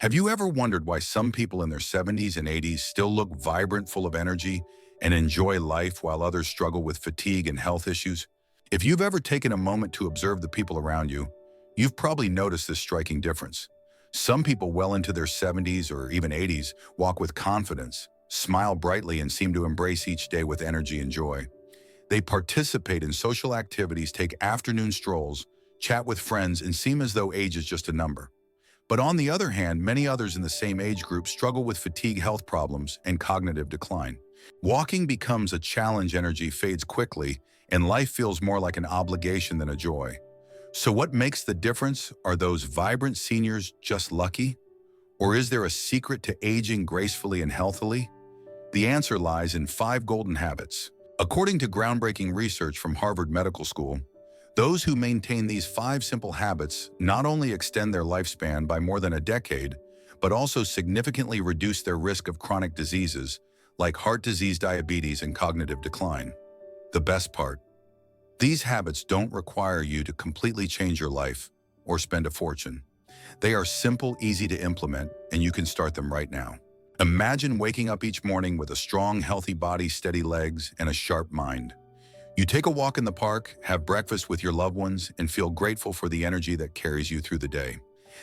Have you ever wondered why some people in their 70s and 80s still look vibrant, full of energy, and enjoy life while others struggle with fatigue and health issues? If you've ever taken a moment to observe the people around you, you've probably noticed this striking difference. Some people well into their 70s or even 80s walk with confidence, smile brightly, and seem to embrace each day with energy and joy. They participate in social activities, take afternoon strolls, chat with friends, and seem as though age is just a number. But on the other hand, many others in the same age group struggle with fatigue, health problems, and cognitive decline. Walking becomes a challenge, energy fades quickly, and life feels more like an obligation than a joy. So what makes the difference? Are those vibrant seniors just lucky? Or is there a secret to aging gracefully and healthily? The answer lies in 5 golden habits. According to groundbreaking research from Harvard Medical School, those who maintain these 5 simple habits not only extend their lifespan by more than a decade, but also significantly reduce their risk of chronic diseases like heart disease, diabetes, and cognitive decline. The best part: these habits don't require you to completely change your life or spend a fortune. They are simple, easy to implement, and you can start them right now. Imagine waking up each morning with a strong, healthy body, steady legs, and a sharp mind. You take a walk in the park, have breakfast with your loved ones, and feel grateful for the energy that carries you through the day.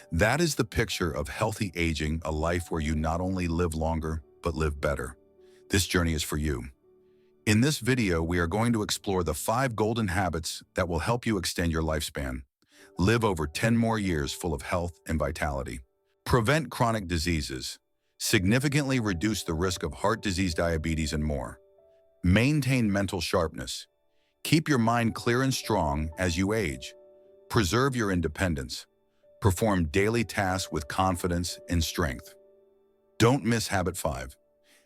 That is the picture of healthy aging, a life where you not only live longer, but live better. This journey is for you. In this video, we are going to explore the 5 golden habits that will help you extend your lifespan. Live over 10 more years full of health and vitality. Prevent chronic diseases. Significantly reduce the risk of heart disease, diabetes, and more. Maintain mental sharpness. Keep your mind clear and strong as you age. Preserve your independence. Perform daily tasks with confidence and strength. Don't miss habit 5.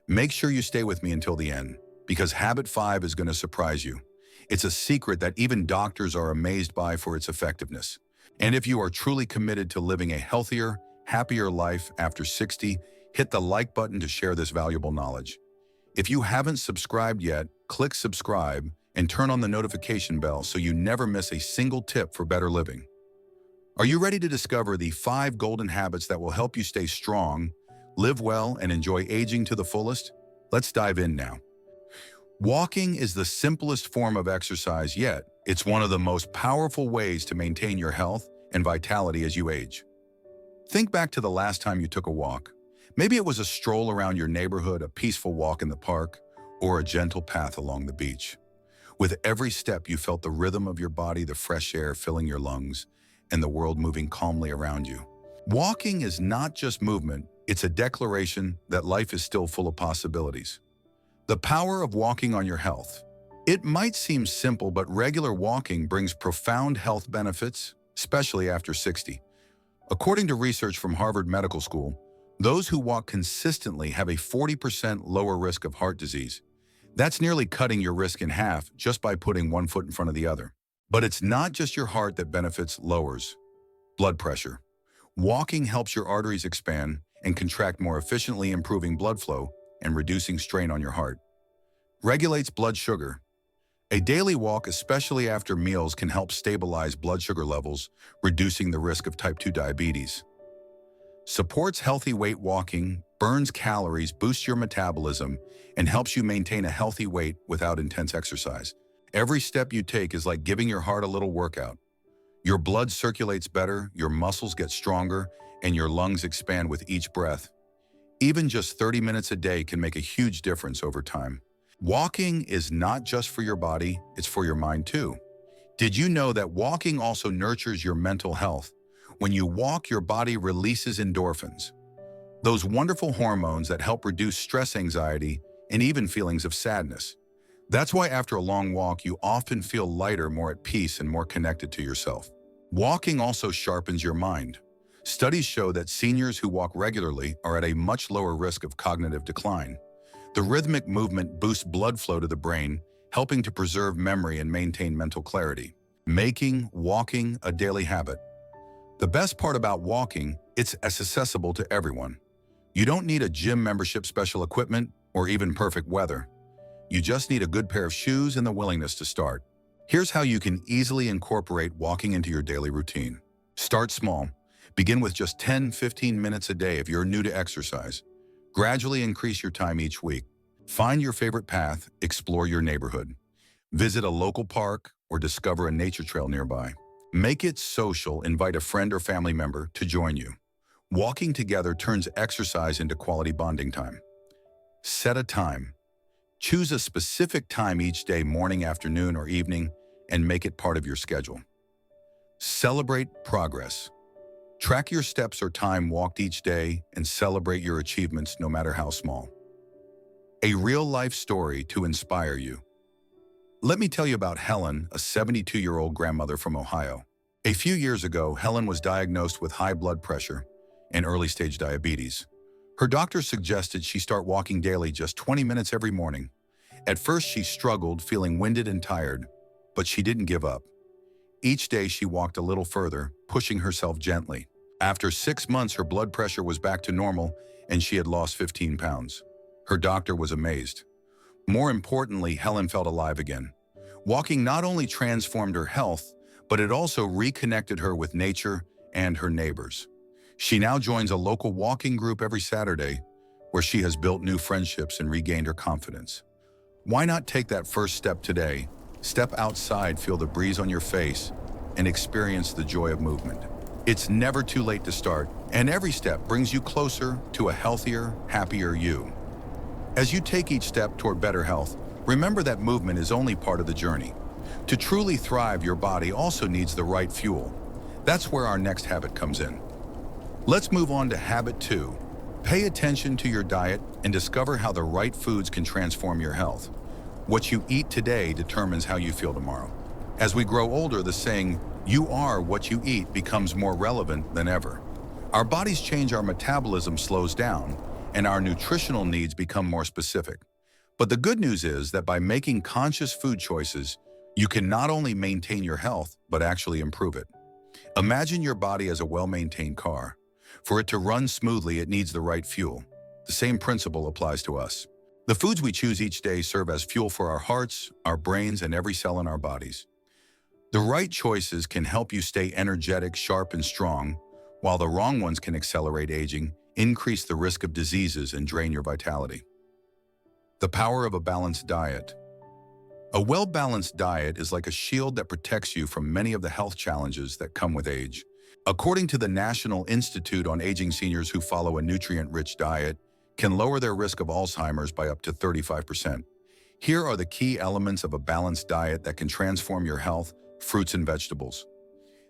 Make sure you stay with me until the end, because habit 5 is going to surprise you. It's a secret that even doctors are amazed by for its effectiveness. And if you are truly committed to living a healthier, happier life after 60, hit the like button to share this valuable knowledge. If you haven't subscribed yet, click subscribe and turn on the notification bell so you never miss a single tip for better living. Are you ready to discover the 5 golden habits that will help you stay strong, live well, and enjoy aging to the fullest? Let's dive in now. Walking is the simplest form of exercise, yet it's one of the most powerful ways to maintain your health and vitality as you age. Think back to the last time you took a walk. Maybe it was a stroll around your neighborhood, a peaceful walk in the park, or a gentle path along the beach. With every step, you felt the rhythm of your body, the fresh air filling your lungs, and the world moving calmly around you. Walking is not just movement, it's a declaration that life is still full of possibilities. The power of walking on your health. It might seem simple, but regular walking brings profound health benefits, especially after 60. According to research from Harvard Medical School, those who walk consistently have a 40% lower risk of heart disease. That's nearly cutting your risk in half just by putting one foot in front of the other. But it's not just your heart that benefits. Lowers blood pressure. Walking helps your arteries expand and contract more efficiently, improving blood flow and reducing strain on your heart. Regulates blood sugar. A daily walk, especially after meals, can help stabilize blood sugar levels, reducing the risk of type 2 diabetes. Supports healthy weight. Walking burns calories, boosts your metabolism, and helps you maintain a healthy weight without intense exercise. Every step you take is like giving your heart a little workout. Your blood circulates better, your muscles get stronger, and your lungs expand with each breath. Even just 30 minutes a day can make a huge difference over time. Walking is not just for your body, it's for your mind too. Did you know that walking also nurtures your mental health? When you walk, your body releases endorphins, those wonderful hormones that help reduce stress, anxiety, and even feelings of sadness. That's why after a long walk, you often feel lighter, more at peace, and more connected to yourself. Walking also sharpens your mind. Studies show that seniors who walk regularly are at a much lower risk of cognitive decline. The rhythmic movement boosts blood flow to the brain, helping to preserve memory and maintain mental clarity. Making walking a daily habit. The best part about walking, it's accessible to everyone. You don't need a gym membership, special equipment, or even perfect weather. You just need a good pair of shoes and the willingness to start. Here's how you can easily incorporate walking into your daily routine. Start small. Begin with just 10-15 minutes a day if you're new to exercise. Gradually increase your time each week. Find your favorite path, explore your neighborhood. Visit a local park or discover a nature trail nearby. Make it social, invite a friend or family member to join you. Walking together turns exercise into quality bonding time. Set a time. Choose a specific time each day, morning, afternoon, or evening, and make it part of your schedule. Celebrate progress. Track your steps or time walked each day and celebrate your achievements no matter how small. A real-life story to inspire you. Let me tell you about Helen, a 72-year-old grandmother from Ohio. A few years ago, Helen was diagnosed with high blood pressure and early-stage diabetes. Her doctor suggested she start walking daily just 20 minutes every morning. At first, she struggled, feeling winded and tired, but she didn't give up. Each day, she walked a little further, pushing herself gently. After 6 months, her blood pressure was back to normal, and she had lost 15 pounds. Her doctor was amazed. More importantly, Helen felt alive again. Walking not only transformed her health, but it also reconnected her with nature and her neighbors. She now joins a local walking group every Saturday, where she has built new friendships and regained her confidence. Why not take that first step today? Step outside, feel the breeze on your face, and experience the joy of movement. It's never too late to start, and every step brings you closer to a healthier, happier you. As you take each step toward better health, remember that movement is only part of the journey. To truly thrive, your body also needs the right fuel. That's where our next habit comes in. Let's move on to habit 2. Pay attention to your diet and discover how the right foods can transform your health. What you eat today determines how you feel tomorrow. As we grow older, the saying, "You are what you eat," becomes more relevant than ever. Our bodies change, our metabolism slows down, and our nutritional needs become more specific. But the good news is that by making conscious food choices, you can not only maintain your health, but actually improve it. Imagine your body as a well-maintained car. For it to run smoothly, it needs the right fuel. The same principle applies to us. The foods we choose each day serve as fuel for our hearts, our brains, and every cell in our bodies. The right choices can help you stay energetic, sharp, and strong, while the wrong ones can accelerate aging, increase the risk of diseases, and drain your vitality. The power of a balanced diet. A well-balanced diet is like a shield that protects you from many of the health challenges that come with age. According to the National Institute on Aging, seniors who follow a nutrient-rich diet can lower their risk of Alzheimer's by up to 35%. Here are the key elements of a balanced diet that can transform your health: fruits and vegetables.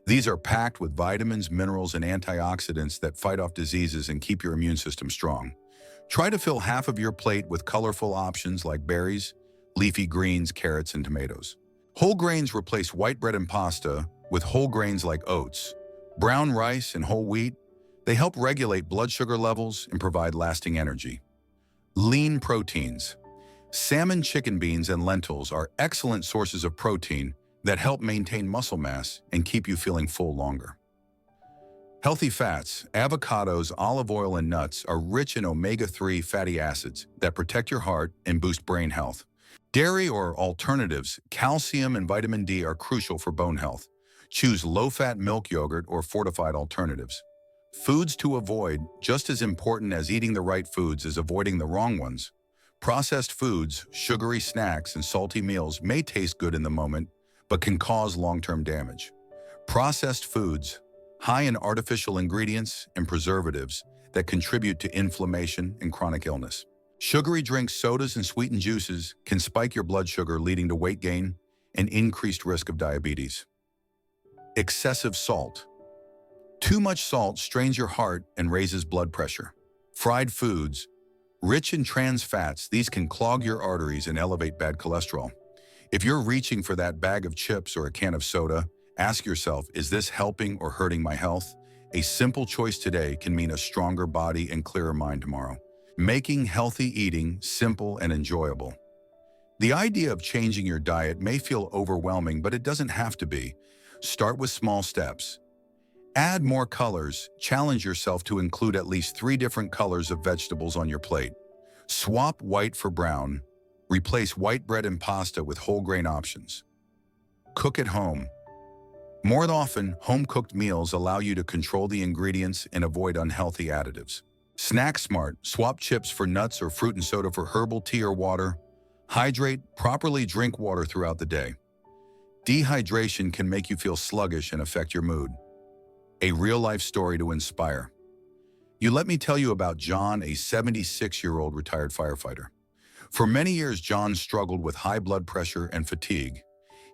These are packed with vitamins, minerals, and antioxidants that fight off diseases and keep your immune system strong. Try to fill half of your plate with colorful options like berries, leafy greens, carrots, and tomatoes. Whole grains replace white bread and pasta with whole grains like oats, brown rice, and whole wheat. They help regulate blood sugar levels and provide lasting energy. Lean proteins. Salmon, chicken, beans, and lentils are excellent sources of protein that help maintain muscle mass and keep you feeling full longer. Healthy fats. Avocados, olive oil, and nuts are rich in omega-3 fatty acids that protect your heart and boost brain health. Dairy or alternatives, calcium and vitamin D are crucial for bone health. Choose low-fat milk yogurt or fortified alternatives. Foods to avoid. Just as important as eating the right foods is avoiding the wrong ones. Processed foods, sugary snacks, and salty meals may taste good in the moment, but can cause long-term damage. Processed foods, high in artificial ingredients and preservatives that contribute to inflammation and chronic illness. Sugary drinks, sodas, and sweetened juices can spike your blood sugar, leading to weight gain and increased risk of diabetes. Excessive salt. Too much salt strains your heart and raises blood pressure. Fried foods, rich in trans fats, these can clog your arteries and elevate bad cholesterol. If you're reaching for that bag of chips or a can of soda, ask yourself, is this helping or hurting my health? A simple choice today can mean a stronger body and clearer mind tomorrow. Making healthy eating simple and enjoyable. The idea of changing your diet may feel overwhelming, but it doesn't have to be. Start with small steps. Add more colors. Challenge yourself to include at least 3 different colors of vegetables on your plate. Swap white for brown. Replace white bread and pasta with whole grain options. Cook at home. More often, home-cooked meals allow you to control the ingredients and avoid unhealthy additives. Snack smart, swap chips for nuts or fruit and soda for herbal tea or water. Hydrate, properly drink water throughout the day. Dehydration can make you feel sluggish and affect your mood. A real-life story to inspire. Let me tell you about John, a 76-year-old retired firefighter. For many years, John struggled with high blood pressure and fatigue.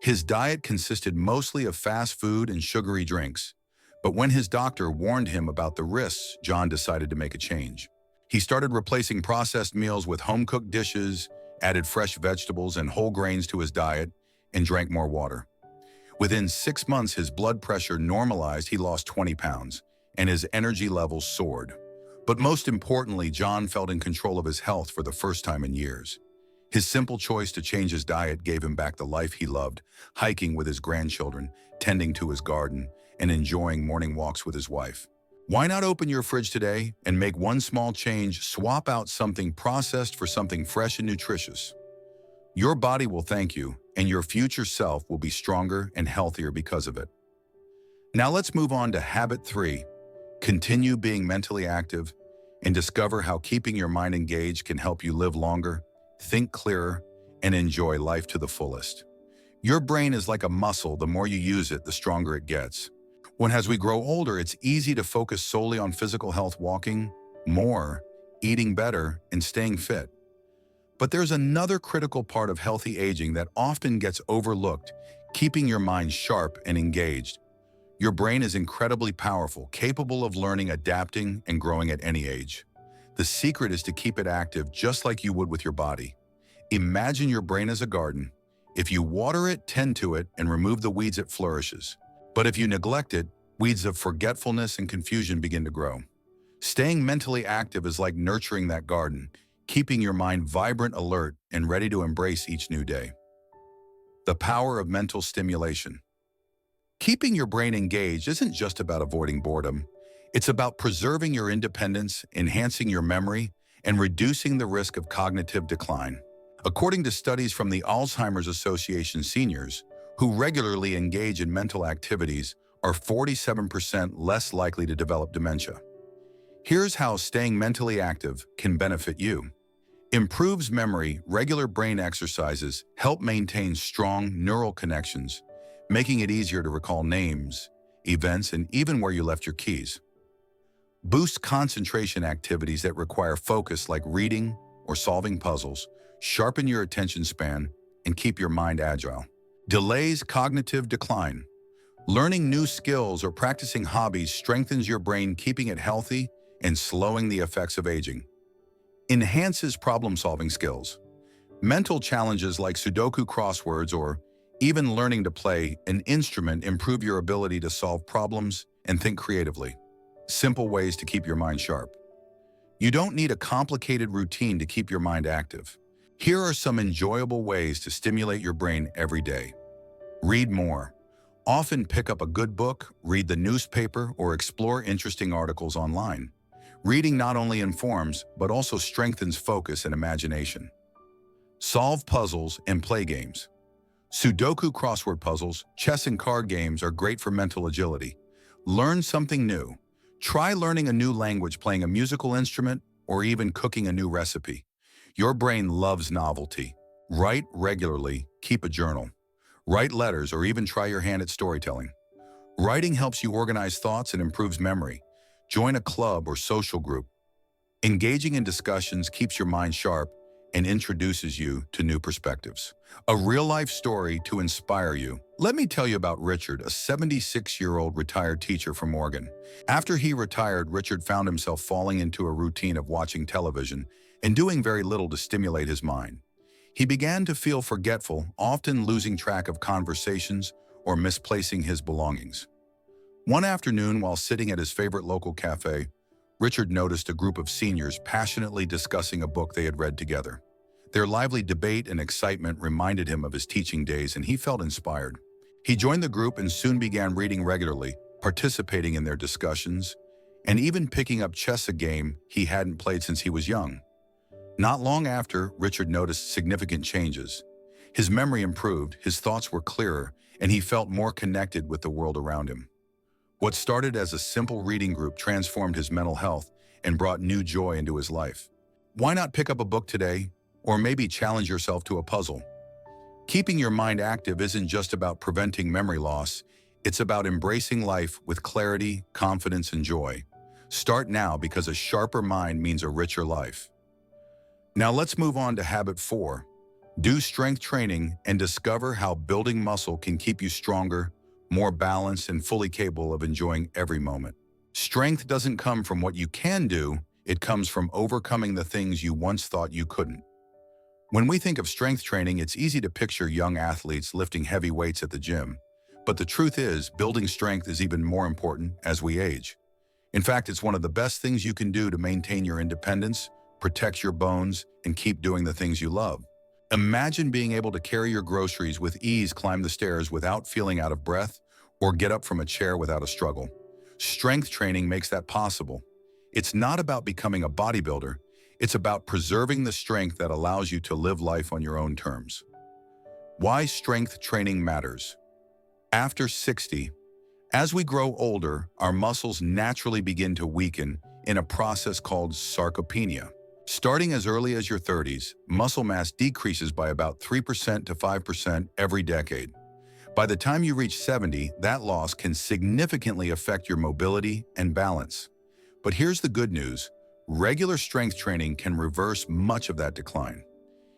His diet consisted mostly of fast food and sugary drinks. But when his doctor warned him about the risks, John decided to make a change. He started replacing processed meals with home-cooked dishes, added fresh vegetables and whole grains to his diet, and drank more water. Within 6 months, his blood pressure normalized, he lost 20 pounds, and his energy levels soared. But most importantly, John felt in control of his health for the first time in years. His simple choice to change his diet gave him back the life he loved, hiking with his grandchildren, tending to his garden, and enjoying morning walks with his wife. Why not open your fridge today and make one small change? Swap out something processed for something fresh and nutritious. Your body will thank you, and your future self will be stronger and healthier because of it. Now let's move on to habit 3. Continue being mentally active and discover how keeping your mind engaged can help you live longer, think clearer, and enjoy life to the fullest. Your brain is like a muscle. The more you use it, the stronger it gets. As we grow older, it's easy to focus solely on physical health, walking more, eating better, and staying fit. But there's another critical part of healthy aging that often gets overlooked: keeping your mind sharp and engaged. Your brain is incredibly powerful, capable of learning, adapting, and growing at any age. The secret is to keep it active just like you would with your body. Imagine your brain as a garden. If you water it, tend to it, and remove the weeds, it flourishes. But if you neglect it, weeds of forgetfulness and confusion begin to grow. Staying mentally active is like nurturing that garden, keeping your mind vibrant, alert, and ready to embrace each new day. The power of mental stimulation. Keeping your brain engaged isn't just about avoiding boredom. It's about preserving your independence, enhancing your memory, and reducing the risk of cognitive decline. According to studies from the Alzheimer's Association, seniors who regularly engage in mental activities are 47% less likely to develop dementia. Here's how staying mentally active can benefit you. Improves memory. Regular brain exercises help maintain strong neural connections, making it easier to recall names, events, and even where you left your keys. Boosts concentration. Activities that require focus, like reading or solving puzzles, sharpen your attention span and keep your mind agile. Delays cognitive decline. Learning new skills or practicing hobbies strengthens your brain, keeping it healthy and slowing the effects of aging. Enhances problem-solving skills. Mental challenges like Sudoku, crosswords, or even learning to play an instrument improve your ability to solve problems and think creatively. Simple ways to keep your mind sharp. You don't need a complicated routine to keep your mind active. Here are some enjoyable ways to stimulate your brain every day. Read more. Often pick up a good book, read the newspaper, or explore interesting articles online. Reading not only informs, but also strengthens focus and imagination. Solve puzzles and play games. Sudoku, crossword puzzles, chess, and card games are great for mental agility. Learn something new. Try learning a new language, playing a musical instrument, or even cooking a new recipe. Your brain loves novelty. Write regularly, keep a journal. Write letters, or even try your hand at storytelling. Writing helps you organize thoughts and improves memory. Join a club or social group. Engaging in discussions keeps your mind sharp and introduces you to new perspectives. A real-life story to inspire you. Let me tell you about Richard, a 76-year-old retired teacher from Oregon. After he retired, Richard found himself falling into a routine of watching television and doing very little to stimulate his mind. He began to feel forgetful, often losing track of conversations or misplacing his belongings. One afternoon, while sitting at his favorite local cafe, Richard noticed a group of seniors passionately discussing a book they had read together. Their lively debate and excitement reminded him of his teaching days, and he felt inspired. He joined the group and soon began reading regularly, participating in their discussions, and even picking up chess, a game he hadn't played since he was young. Not long after, Richard noticed significant changes. His memory improved, his thoughts were clearer, and he felt more connected with the world around him. What started as a simple reading group transformed his mental health and brought new joy into his life. Why not pick up a book today, or maybe challenge yourself to a puzzle? Keeping your mind active isn't just about preventing memory loss, it's about embracing life with clarity, confidence, and joy. Start now, because a sharper mind means a richer life. Now let's move on to habit 4. Do strength training and discover how building muscle can keep you stronger, more balanced, and fully capable of enjoying every moment. Strength doesn't come from what you can do, it comes from overcoming the things you once thought you couldn't. When we think of strength training, it's easy to picture young athletes lifting heavy weights at the gym. But the truth is, building strength is even more important as we age. In fact, it's one of the best things you can do to maintain your independence, protect your bones, and keep doing the things you love. Imagine being able to carry your groceries with ease, climb the stairs without feeling out of breath, or get up from a chair without a struggle. Strength training makes that possible. It's not about becoming a bodybuilder, it's about preserving the strength that allows you to live life on your own terms. Why strength training matters. After 60, as we grow older, our muscles naturally begin to weaken in a process called sarcopenia. Starting as early as your 30s, muscle mass decreases by about 3% to 5% every decade. By the time you reach 70, that loss can significantly affect your mobility and balance. But here's the good news. Regular strength training can reverse much of that decline.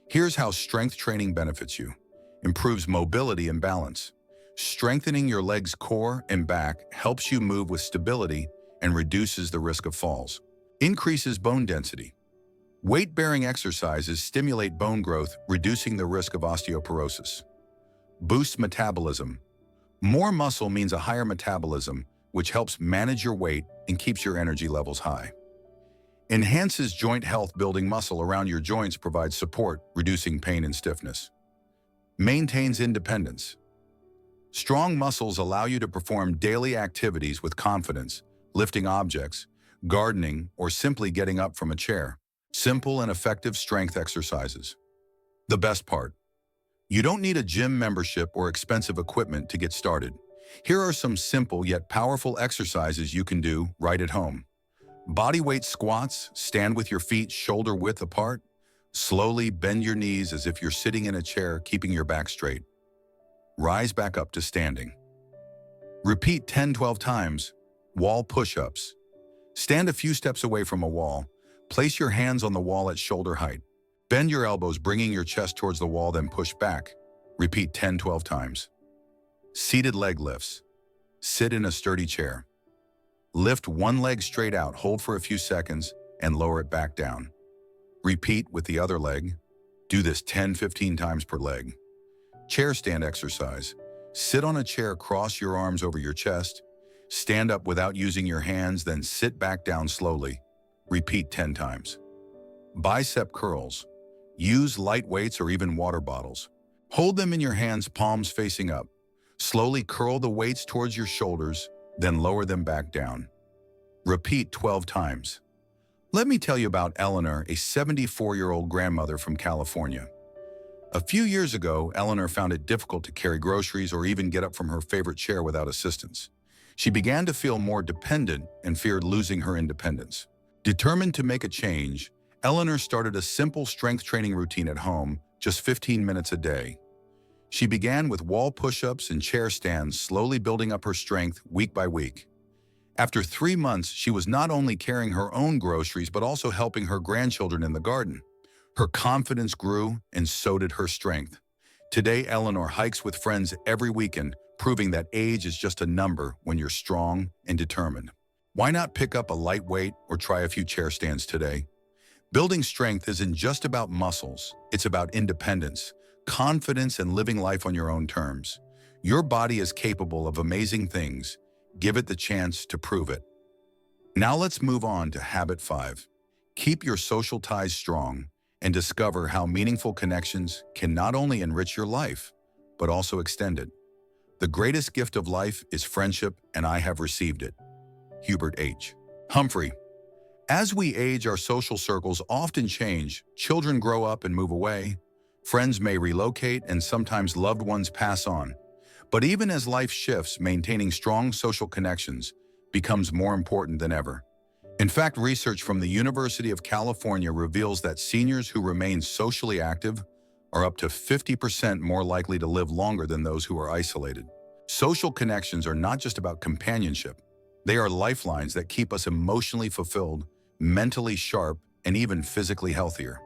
Here's how strength training benefits you. Improves mobility and balance. Strengthening your legs' core and back helps you move with stability and reduces the risk of falls. Increases bone density. Weight-bearing exercises stimulate bone growth, reducing the risk of osteoporosis. Boosts metabolism. More muscle means a higher metabolism, which helps manage your weight and keeps your energy levels high. Enhances joint health. Building muscle around your joints provides support, reducing pain and stiffness. Maintains independence. Strong muscles allow you to perform daily activities with confidence, lifting objects, gardening, or simply getting up from a chair. Simple and effective strength exercises. The best part: you don't need a gym membership or expensive equipment to get started. Here are some simple yet powerful exercises you can do right at home. Bodyweight squats. Stand with your feet shoulder width apart. Slowly bend your knees as if you're sitting in a chair, keeping your back straight. Rise back up to standing. Repeat 10-12 times. Wall push-ups. Stand a few steps away from a wall. Place your hands on the wall at shoulder height. Bend your elbows, bringing your chest towards the wall, then push back. Repeat 10-12 times. Seated leg lifts. Sit in a sturdy chair. Lift one leg straight out, hold for a few seconds, and lower it back down. Repeat with the other leg. Do this 10-15 times per leg. Chair stand exercise. Sit on a chair, cross your arms over your chest. Stand up without using your hands, then sit back down slowly. Repeat 10 times. Bicep curls. Use light weights or even water bottles. Hold them in your hands, palms facing up. Slowly curl the weights towards your shoulders, then lower them back down. Repeat 12 times. Let me tell you about Eleanor, a 74-year-old grandmother from California. A few years ago, Eleanor found it difficult to carry groceries or even get up from her favorite chair without assistance. She began to feel more dependent and feared losing her independence. Determined to make a change, Eleanor started a simple strength training routine at home, just 15 minutes a day. She began with wall push-ups and chair stands, slowly building up her strength week by week. After 3 months, she was not only carrying her own groceries, but also helping her grandchildren in the garden. Her confidence grew, and so did her strength. Today, Eleanor hikes with friends every weekend, proving that age is just a number when you're strong and determined. Why not pick up a light weight or try a few chair stands today? Building strength isn't just about muscles, it's about independence, confidence, and living life on your own terms. Your body is capable of amazing things. Give it the chance to prove it. Now let's move on to habit 5. Keep your social ties strong and discover how meaningful connections can not only enrich your life, but also extend it. The greatest gift of life is friendship, and I have received it. Hubert H. Humphrey. As we age, our social circles often change. Children grow up and move away. Friends may relocate, and sometimes loved ones pass on. But even as life shifts, maintaining strong social connections becomes more important than ever. In fact, research from the University of California reveals that seniors who remain socially active are up to 50% more likely to live longer than those who are isolated. Social connections are not just about companionship. They are lifelines that keep us emotionally fulfilled, mentally sharp, and even physically healthier.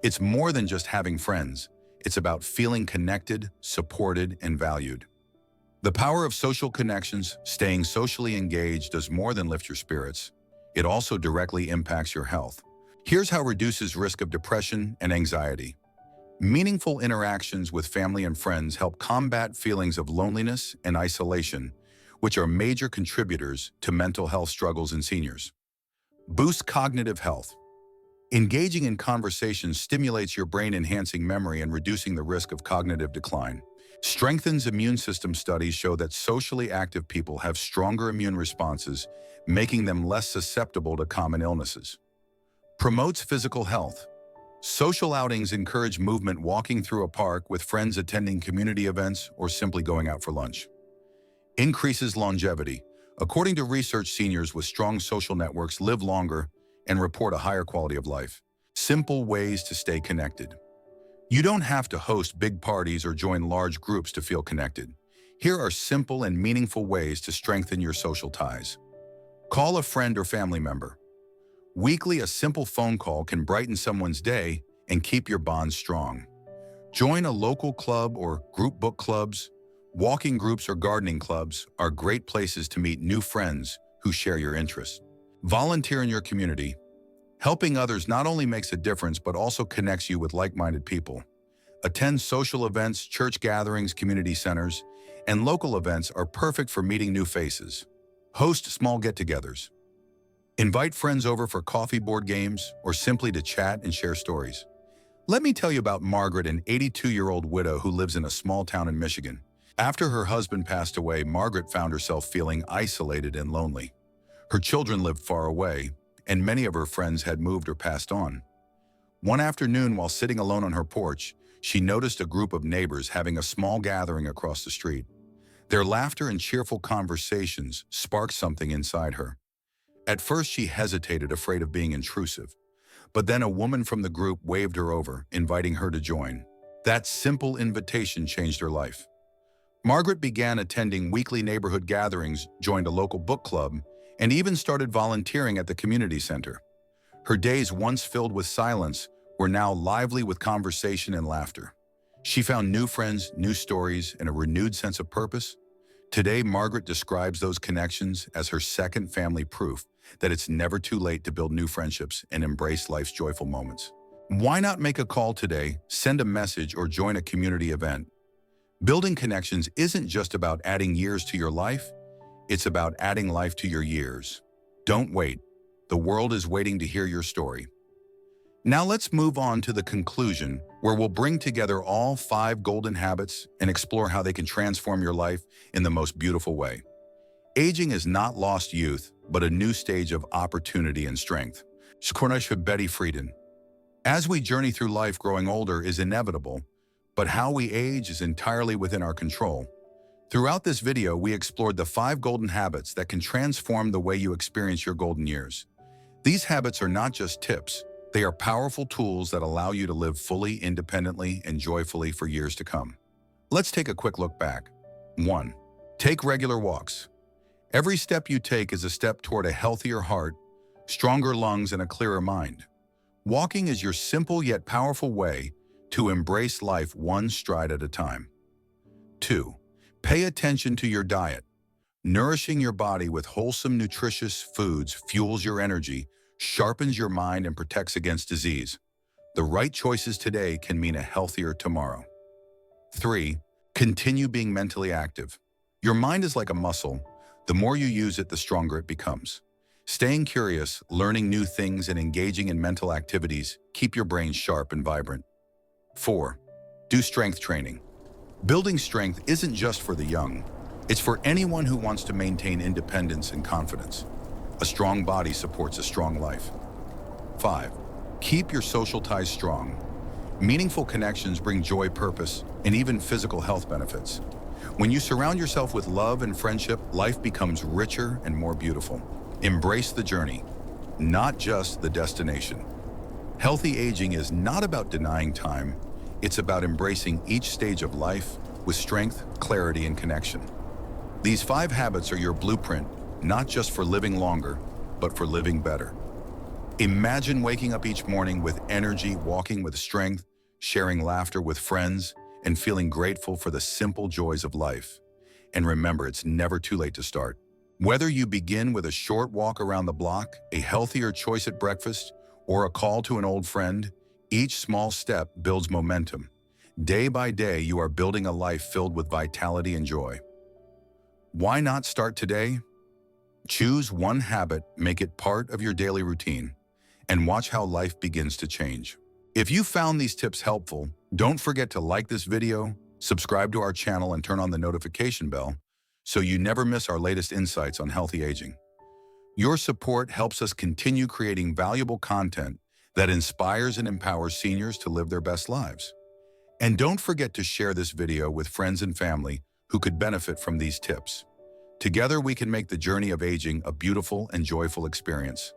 It's more than just having friends. It's about feeling connected, supported, and valued. The power of social connections, staying socially engaged, does more than lift your spirits. It also directly impacts your health. Here's how it reduces risk of depression and anxiety. Meaningful interactions with family and friends help combat feelings of loneliness and isolation, which are major contributors to mental health struggles in seniors. Boost cognitive health. Engaging in conversations stimulates your brain, enhancing memory and reducing the risk of cognitive decline. Strengthens immune system. Studies show that socially active people have stronger immune responses, making them less susceptible to common illnesses. Promotes physical health. Social outings encourage movement, walking through a park with friends, attending community events, or simply going out for lunch. Increases longevity. According to research, seniors with strong social networks live longer and report a higher quality of life. Simple ways to stay connected. You don't have to host big parties or join large groups to feel connected. Here are simple and meaningful ways to strengthen your social ties. Call a friend or family member. Weekly, a simple phone call can brighten someone's day and keep your bonds strong. Join a local club or group. Book clubs, walking groups, or gardening clubs are great places to meet new friends who share your interests. Volunteer in your community. Helping others not only makes a difference but also connects you with like-minded people. Attend social events, church gatherings, community centers, and local events are perfect for meeting new faces. Host small get-togethers. Invite friends over for coffee, board games, or simply to chat and share stories. Let me tell you about Margaret, an 82-year-old widow who lives in a small town in Michigan. After her husband passed away, Margaret found herself feeling isolated and lonely. Her children lived far away, and many of her friends had moved or passed on. One afternoon, while sitting alone on her porch, she noticed a group of neighbors having a small gathering across the street. Their laughter and cheerful conversations sparked something inside her. At first, she hesitated, afraid of being intrusive. But then a woman from the group waved her over, inviting her to join. That simple invitation changed her life. Margaret began attending weekly neighborhood gatherings, joined a local book club, and even started volunteering at the community center. Her days, once filled with silence, were now lively with conversation and laughter. She found new friends, new stories, and a renewed sense of purpose. Today, Margaret describes those connections as her second family, proof that it's never too late to build new friendships and embrace life's joyful moments. Why not make a call today, send a message, or join a community event? Building connections isn't just about adding years to your life, it's about adding life to your years. Don't wait. The world is waiting to hear your story. Now let's move on to the conclusion, where we'll bring together all 5 golden habits and explore how they can transform your life in the most beautiful way. Aging is not lost youth, but a new stage of opportunity and strength. Betty Friedan. As we journey through life, growing older is inevitable, but how we age is entirely within our control. Throughout this video, we explored the 5 golden habits that can transform the way you experience your golden years. These habits are not just tips. They are powerful tools that allow you to live fully, independently, and joyfully for years to come. Let's take a quick look back. 1. Take regular walks. Every step you take is a step toward a healthier heart, stronger lungs, and a clearer mind. Walking is your simple yet powerful way to embrace life one stride at a time. 2. Pay attention to your diet. Nourishing your body with wholesome, nutritious foods fuels your energy, sharpens your mind, and protects against disease. The right choices today can mean a healthier tomorrow. 3. Continue being mentally active. Your mind is like a muscle. The more you use it, the stronger it becomes. Staying curious, learning new things, and engaging in mental activities keep your brain sharp and vibrant. 4. Do strength training. Building strength isn't just for the young. It's for anyone who wants to maintain independence and confidence. A strong body supports a strong life. 5. Keep your social ties strong. Meaningful connections bring joy, purpose, and even physical health benefits. When you surround yourself with love and friendship, life becomes richer and more beautiful. Embrace the journey, not just the destination. Healthy aging is not about denying time. It's about embracing each stage of life with strength, clarity, and connection. These 5 habits are your blueprint, not just for living longer, but for living better. Imagine waking up each morning with energy, walking with strength, sharing laughter with friends, and feeling grateful for the simple joys of life. And remember, it's never too late to start. Whether you begin with a short walk around the block, a healthier choice at breakfast, or a call to an old friend, each small step builds momentum. Day by day, you are building a life filled with vitality and joy. Why not start today? Choose one habit, make it part of your daily routine, and watch how life begins to change. If you found these tips helpful, don't forget to like this video, subscribe to our channel, and turn on the notification bell so you never miss our latest insights on healthy aging. Your support helps us continue creating valuable content that inspires and empowers seniors to live their best lives. And don't forget to share this video with friends and family who could benefit from these tips. Together, we can make the journey of aging a beautiful and joyful experience.